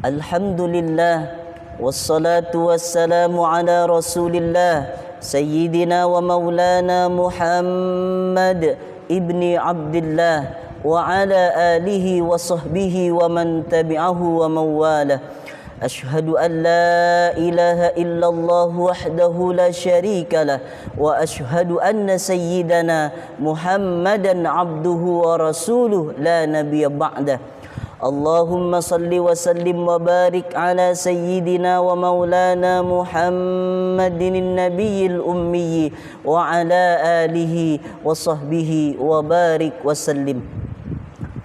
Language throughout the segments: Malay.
Alhamdulillah wassalatu wassalamu ala Rasulillah Sayyidina wa maulana Muhammad ibni Abdillah wa ala alihi wa sahbihi wa man tabi'ahu wa mawalah. Ashhadu an la ilaha illallah wahdahu la syarika lah wa ashhadu anna sayyidana Muhammadan abduhu wa rasuluh la nabiyya ba'dah. Allahumma salli wa sallim wa barik ala sayyidina wa maulana Muhammadin nabiyil ummi wa ala alihi wa sahbihi wa barik wa sallim.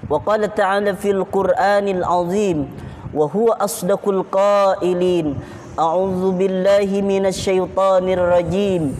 Wa qala ta'ala fil Qur'anil azim wa huwa asdaqul qailin. A'udzu billahi minasy syaithanir rajim.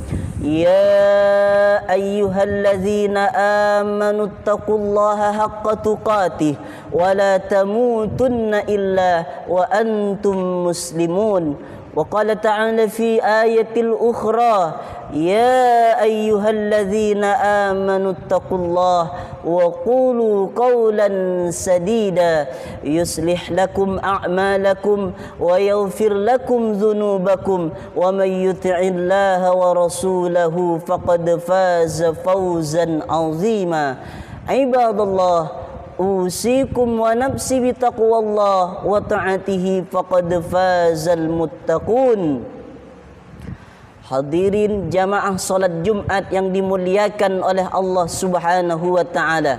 Ya ayyuhalladzina amanu taqullaha haqqa tuqatih wa la tamutunna illa wa antum muslimun. Wa qala ta'ala fi ayatil ukhra ya ayyuhalladzina amanu taqullaha wa qulu qawlan sadida yuslih lakum a'malakum wa yaghfir lakum dhunubakum wa may yuti'illaha wa rasulahu faqad faza fawzan 'azima. Ibadallah, usikum wa nafsi bitaqwallah wa ta'atihi faqad fazal muttaqun. Hadirin jamaah salat Jumat yang dimuliakan oleh Allah Subhanahu wa taala.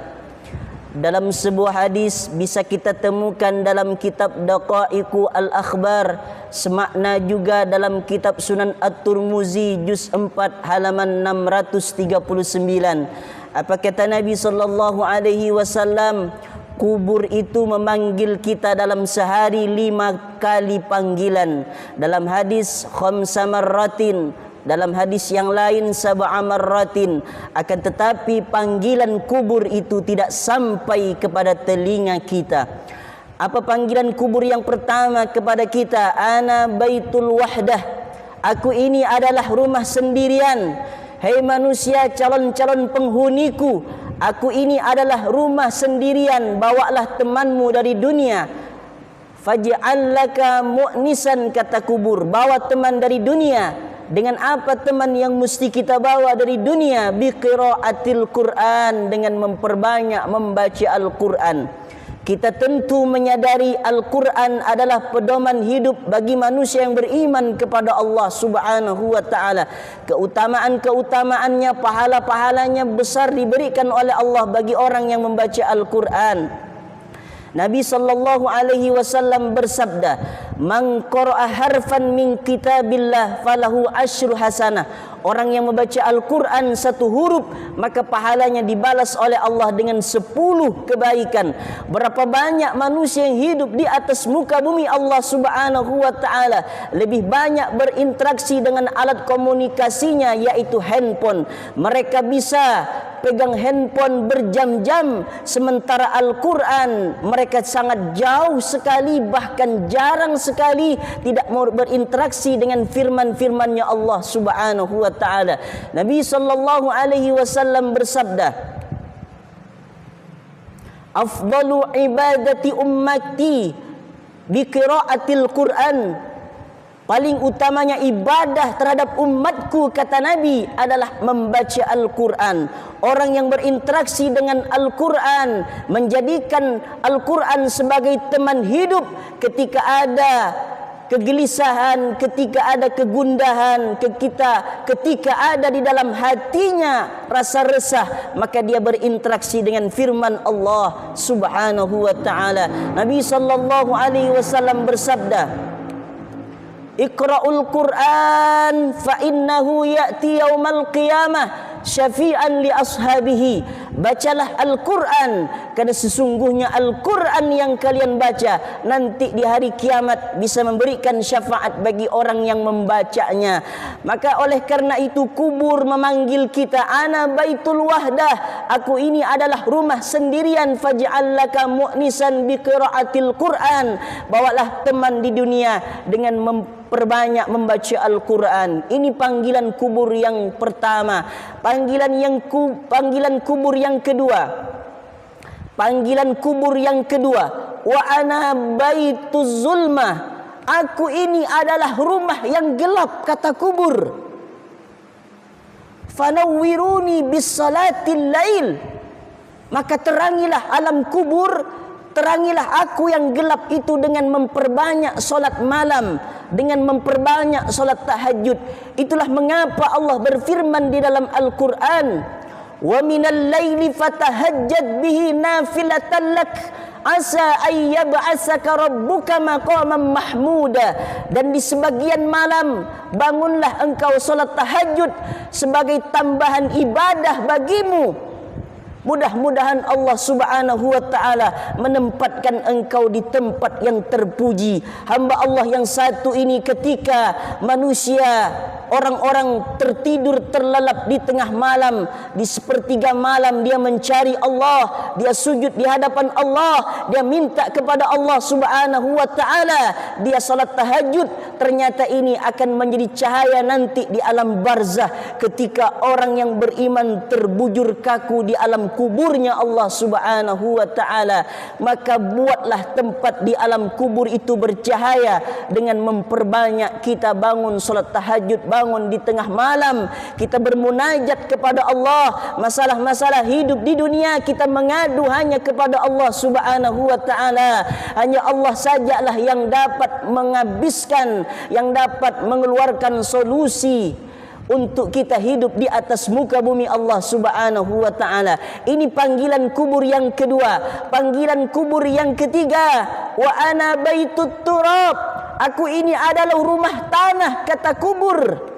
Dalam sebuah hadis bisa kita temukan dalam kitab Daqaiqu al-Akhbar, semakna juga dalam kitab Sunan At-Tirmizi juz 4 halaman 639. Apa kata Nabi sallallahu alaihi wasallam? Kubur itu memanggil kita dalam sehari 5 kali panggilan. Dalam hadis khamsa marratin, dalam hadis yang lain sab'a marratin. Akan tetapi panggilan kubur itu tidak sampai kepada telinga kita. Apa panggilan kubur yang pertama kepada kita? Ana baitul wahdah. Aku ini adalah rumah sendirian. Hei manusia, calon-calon penghuniku, aku ini adalah rumah sendirian. Bawalah temanmu dari dunia. Faj'al laka mu'nisan, kata kubur. Bawa teman dari dunia. Dengan apa teman yang mesti kita bawa dari dunia? Biqiraatil Qur'an, dengan memperbanyak membaca Al-Quran. Kita tentu menyadari Al-Quran adalah pedoman hidup bagi manusia yang beriman kepada Allah Subhanahu wa ta'ala. Keutamaan-keutamaannya, pahala-pahalanya besar diberikan oleh Allah bagi orang yang membaca Al-Quran. Nabi sallallahu alaihi wasallam bersabda, "Man qara'a harfan min kitabillah falahu asyru hasanah." Orang yang membaca Al-Quran satu huruf, maka pahalanya dibalas oleh Allah dengan 10 kebaikan. Berapa banyak manusia yang hidup di atas muka bumi Allah Subhanahu wa ta'ala lebih banyak berinteraksi dengan alat komunikasinya, yaitu handphone. Mereka bisa pegang handphone berjam-jam, sementara Al-Quran mereka sangat jauh sekali, bahkan jarang sekali tidak mau berinteraksi dengan firman-firmannya Allah Subhanahu wa ta'ala. Nabi sallallahu alaihi wasallam bersabda, afdalu ibadati ummati biqiraatil Quran. Paling utamanya ibadah terhadap umatku, kata Nabi, adalah membaca Al-Quran. Orang yang berinteraksi dengan Al-Quran, menjadikan Al-Quran sebagai teman hidup ketika ada kegelisahan, ketika ada kegundahan, ketika ada di dalam hatinya rasa resah, maka dia berinteraksi dengan firman Allah Subhanahu wa ta'ala. Nabi sallallahu alaihi wasallam bersabda, Iqra'ul Qur'an fa innahu ya'ti yaumal qiyamah syafi'an li ashabihi. Bacalah Al-Quran, karena sesungguhnya Al-Quran yang kalian baca nanti di hari kiamat bisa memberikan syafaat bagi orang yang membacanya. Maka oleh karena itu kubur memanggil kita, ana baitul wahdah, aku ini adalah rumah sendirian. Faj'al laka mu'nisan biqiraatil Qur'an, bawalah teman di dunia dengan perbanyak membaca Al-Quran. Ini panggilan kubur yang pertama. Panggilan kubur yang kedua, Panggilan kubur yang kedua, wa ana baituz zulmah. Aku ini adalah rumah yang gelap, kata kubur. Fanawwiruni bis salatil lail. Maka terangilah alam kubur, terangilah aku yang gelap itu dengan memperbanyak solat malam, dengan memperbanyak solat tahajud. Itulah mengapa Allah berfirman di dalam Al-Quran, wa minal laili fatahajjad bihi nafilatan lak asa ayyab'asaka rabbuka maqaman mahmuda. Dan di sebagian malam bangunlah engkau solat tahajud sebagai tambahan ibadah bagimu. Mudah-mudahan Allah subhanahu wa ta'ala menempatkan engkau di tempat yang terpuji. Hamba Allah yang satu ini ketika manusia, orang-orang tertidur terlelap di tengah malam, di sepertiga malam dia mencari Allah, dia sujud di hadapan Allah, dia minta kepada Allah subhanahu wa ta'ala, dia salat tahajud. Ternyata ini akan menjadi cahaya nanti di alam barzah ketika orang yang beriman terbujur kaku di alam kuburnya Allah subhanahu wa ta'ala. Maka buatlah tempat di alam kubur itu bercahaya dengan memperbanyak kita bangun salat tahajud, bangun di tengah malam, kita bermunajat kepada Allah. Masalah-masalah hidup di dunia kita mengadu hanya kepada Allah subhanahu wa ta'ala. Hanya Allah sajalah yang dapat menghabiskan, yang dapat mengeluarkan solusi untuk kita hidup di atas muka bumi Allah subhanahu wa ta'ala. Ini panggilan kubur yang kedua. Panggilan kubur yang ketiga, wa ana baitut turab. Aku ini adalah rumah tanah, kata kubur.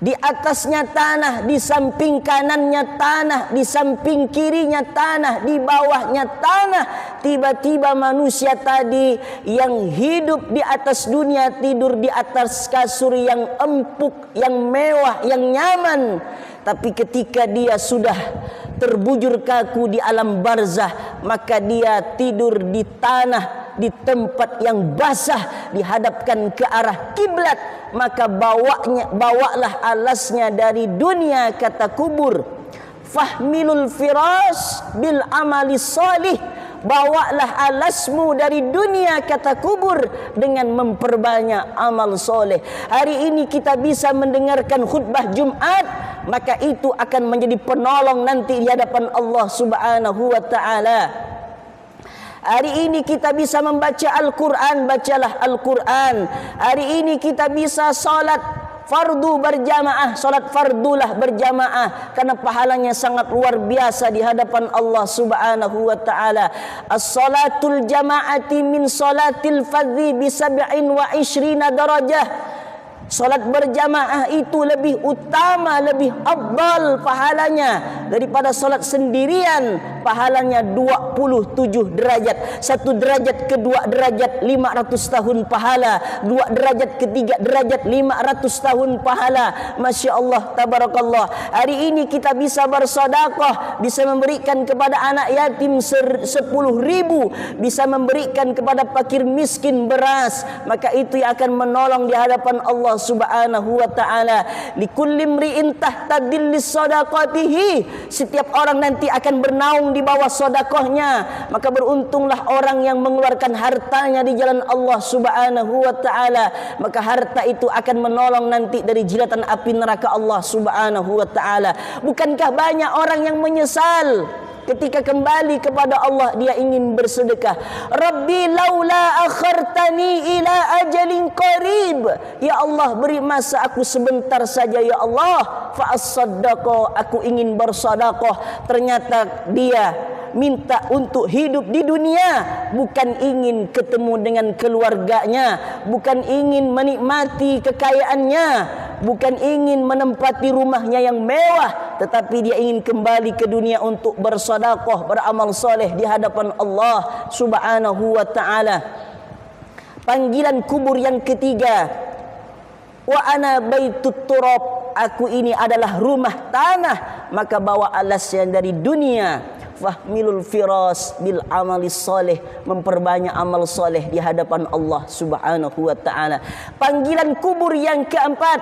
Di atasnya tanah, di samping kanannya tanah, di samping kirinya tanah, di bawahnya tanah. Tiba-tiba manusia tadi yang hidup di atas dunia tidur di atas kasur yang empuk, yang mewah, yang nyaman. Tapi ketika dia sudah terbujur kaku di alam barzah, maka dia tidur di tanah, di tempat yang basah, dihadapkan ke arah kiblat. Maka bawalah alasnya dari dunia, kata kubur. Fahmilul firas bil amali salih. Bawalah alasmu dari dunia, kata kubur, dengan memperbanyak amal soleh. Hari ini kita bisa mendengarkan khutbah Jumat, maka itu akan menjadi penolong nanti di hadapan Allah subhanahu wa ta'ala. Hari ini kita bisa membaca Al-Quran, bacalah Al-Quran. Hari ini kita bisa salat fardu berjamaah, salat fardulah berjamaah, karena pahalanya sangat luar biasa di hadapan Allah subhanahu wa ta'ala. As-salatul jama'ati min salatil fadhi bi 27 darajah. Salat berjamaah itu lebih utama, lebih afdal pahalanya daripada salat sendirian. Pahalanya 27 derajat. 1 derajat, kedua derajat 500 tahun pahala. 2 derajat, ketiga derajat 500 tahun pahala. Masya Allah, tabarakallah. Hari ini kita bisa bersedekah, bisa memberikan kepada anak yatim 10.000, bisa memberikan kepada fakir miskin beras. Maka itu yang akan menolong di hadapan Allah subhanahu wa ta'ala. Likulli imri'in tahta dhillis sadaqatihi. Setiap orang nanti akan bernaung di bawah sedekahnya. Maka beruntunglah orang yang mengeluarkan hartanya di jalan Allah subhanahu wa ta'ala. Maka harta itu akan menolong nanti dari jilatan api neraka Allah subhanahu wa ta'ala. Bukankah banyak orang yang menyesal ketika kembali kepada Allah, dia ingin bersedekah. Rabbi laula akhartani ila ajalin qarib. Ya Allah, beri masa aku sebentar saja ya Allah. Fa as-saddaqa, aku ingin bersedekah. Ternyata dia minta untuk hidup di dunia, bukan ingin ketemu dengan keluarganya, bukan ingin menikmati kekayaannya, bukan ingin menempati rumahnya yang mewah, tetapi dia ingin kembali ke dunia untuk bersedekah, beramal soleh di hadapan Allah subhanahu wa ta'ala. Panggilan kubur yang ketiga, wa ana baitut turab. Aku ini adalah rumah tanah, maka bawa alasnya dari dunia. Fahmilul firas bil amali salih. Memperbanyak amal soleh di hadapan Allah subhanahu wa ta'ala. Panggilan kubur yang keempat,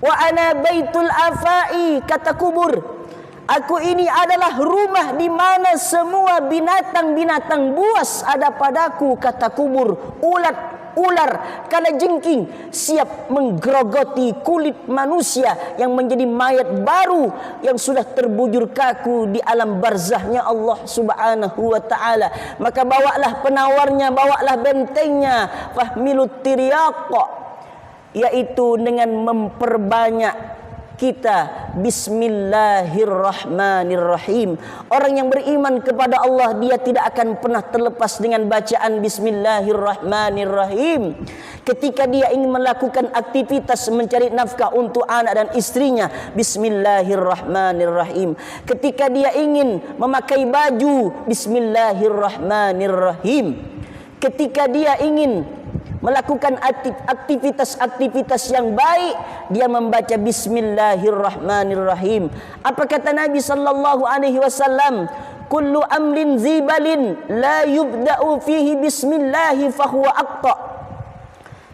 wa ana baitul afai, kata kubur. Aku ini adalah rumah di mana semua binatang-binatang buas ada padaku, kata kubur. Ular, kalajengking siap menggerogoti kulit manusia yang menjadi mayat baru yang sudah terbujur kaku di alam barzahnya Allah Subhanahu wa ta'ala. Maka bawalah penawarnya, bawalah bentengnya, fahmilut tiryaq, yaitu dengan memperbanyak kita bismillahirrahmanirrahim. Orang yang beriman kepada Allah, dia tidak akan pernah terlepas dengan bacaan bismillahirrahmanirrahim. Ketika dia ingin melakukan aktivitas mencari nafkah untuk anak dan istrinya, bismillahirrahmanirrahim. Ketika dia ingin memakai baju, bismillahirrahmanirrahim. Ketika dia ingin melakukan aktivitas-aktivitas yang baik, dia membaca bismillahirrahmanirrahim. Apa kata Nabi sallallahu alaihi wasallam? Kullu amrin zibalin la yubda'u fihi bismillah fahuwa aqta.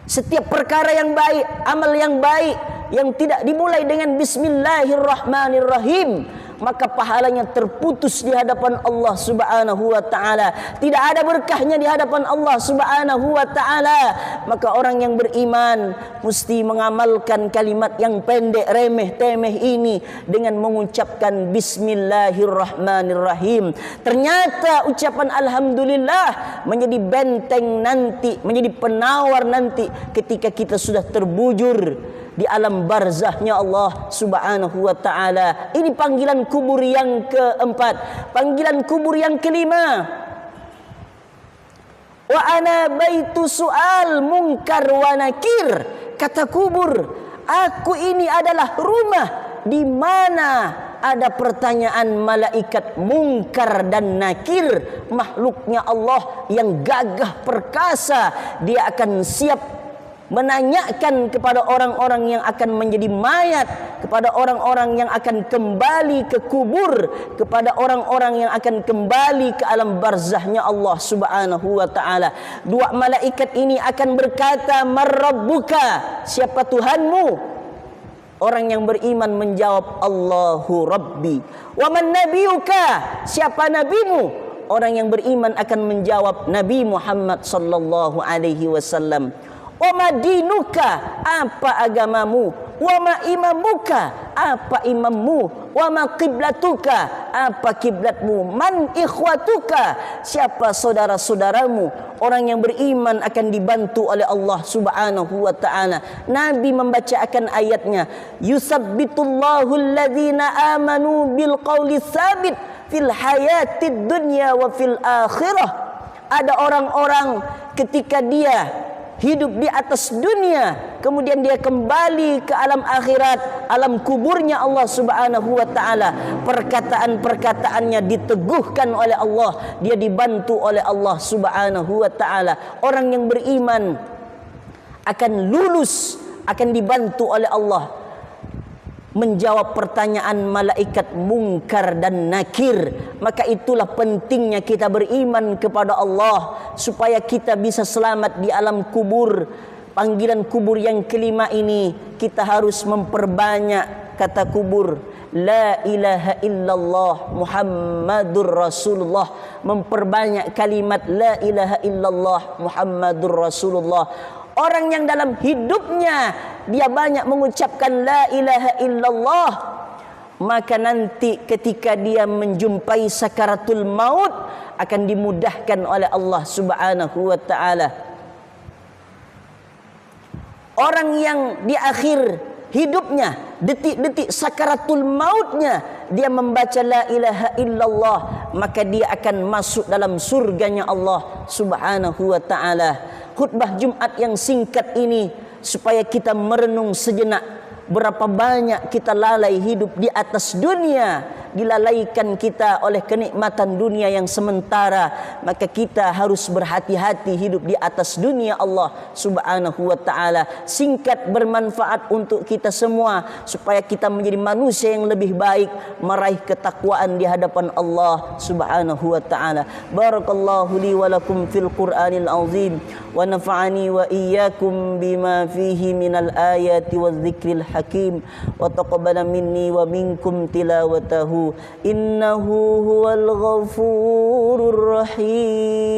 Setiap perkara yang baik, amal yang baik yang tidak dimulai dengan bismillahirrahmanirrahim, maka pahalanya terputus di hadapan Allah Subhanahu wa ta'ala. Tidak ada berkahnya di hadapan Allah Subhanahu wa ta'ala. Maka orang yang beriman mesti mengamalkan kalimat yang pendek, remeh temeh ini dengan mengucapkan bismillahirrahmanirrahim. Ternyata ucapan alhamdulillah menjadi benteng nanti, menjadi penawar nanti ketika kita sudah terbujur di alam barzahnya Allah Subhanahu wa ta'ala. Ini panggilan kubur yang keempat. Panggilan kubur yang kelima, wa ana baitu su'al munkar wa nakir. Kata kubur, aku ini adalah rumah di mana ada pertanyaan malaikat munkar dan nakir, makhluknya Allah yang gagah perkasa. Dia akan siap menanyakan kepada orang-orang yang akan menjadi mayat, kepada orang-orang yang akan kembali ke kubur, kepada orang-orang yang akan kembali ke alam barzahnya Allah Subhanahu wa ta'ala. Dua malaikat ini akan berkata, "Marrabbuka?" Siapa Tuhanmu? Orang yang beriman menjawab, "Allahu Rabbi." "Wa man nabiyuka?" Siapa nabimu? Orang yang beriman akan menjawab, Nabi Muhammad sallallahu alaihi wasallam. "Wa ma dinuka?" Apa agamamu? "Wa ma imamuka?" Apa imammu? "Wa ma qiblatuka?" Apa kiblatmu? "Man ikhwatuka?" Siapa saudara-saudaramu? Orang yang beriman akan dibantu oleh Allah Subhanahu wa ta'ala. Nabi membacakan ayatnya, "Yusabbitullahu alladhina amanu bil qawli tsabit fil hayatid dunya wa fil akhirah." Ada orang-orang ketika dia hidup di atas dunia, kemudian dia kembali ke alam akhirat, alam kuburnya Allah Subhanahu wa ta'ala, perkataan-perkataannya diteguhkan oleh Allah, dia dibantu oleh Allah Subhanahu wa ta'ala. Orang yang beriman akan lulus, akan dibantu oleh Allah menjawab pertanyaan malaikat munkar dan nakir. Maka itulah pentingnya kita beriman kepada Allah supaya kita bisa selamat di alam kubur. Panggilan kubur yang kelima ini kita harus memperbanyak kata kubur, la ilaha illallah Muhammadur Rasulullah. Memperbanyak kalimat la ilaha illallah Muhammadur Rasulullah. Orang yang dalam hidupnya dia banyak mengucapkan la ilaha illallah, maka nanti ketika dia menjumpai sakaratul maut akan dimudahkan oleh Allah Subhanahu wa ta'ala. Orang yang di akhir hidupnya, detik-detik sakaratul mautnya, dia membaca la ilaha illallah, maka dia akan masuk dalam surganya Allah Subhanahu wa ta'ala. Khutbah Jumat yang singkat ini supaya kita merenung sejenak berapa banyak kita lalai hidup di atas dunia, dilalaikan kita oleh kenikmatan dunia yang sementara. Maka kita harus berhati-hati hidup di atas dunia Allah Subhanahu wa ta'ala. Singkat, bermanfaat untuk kita semua supaya kita menjadi manusia yang lebih baik, meraih ketakwaan di hadapan Allah Subhanahu wa ta'ala. Barakallahu li wa lakum fil Qur'anil azim wa nafa'ani wa iyyakum bima fihi minal ayati wa dzikril الحكيم وتقبل مني ومنكم تلاوته إنه هو الغفور الرحيم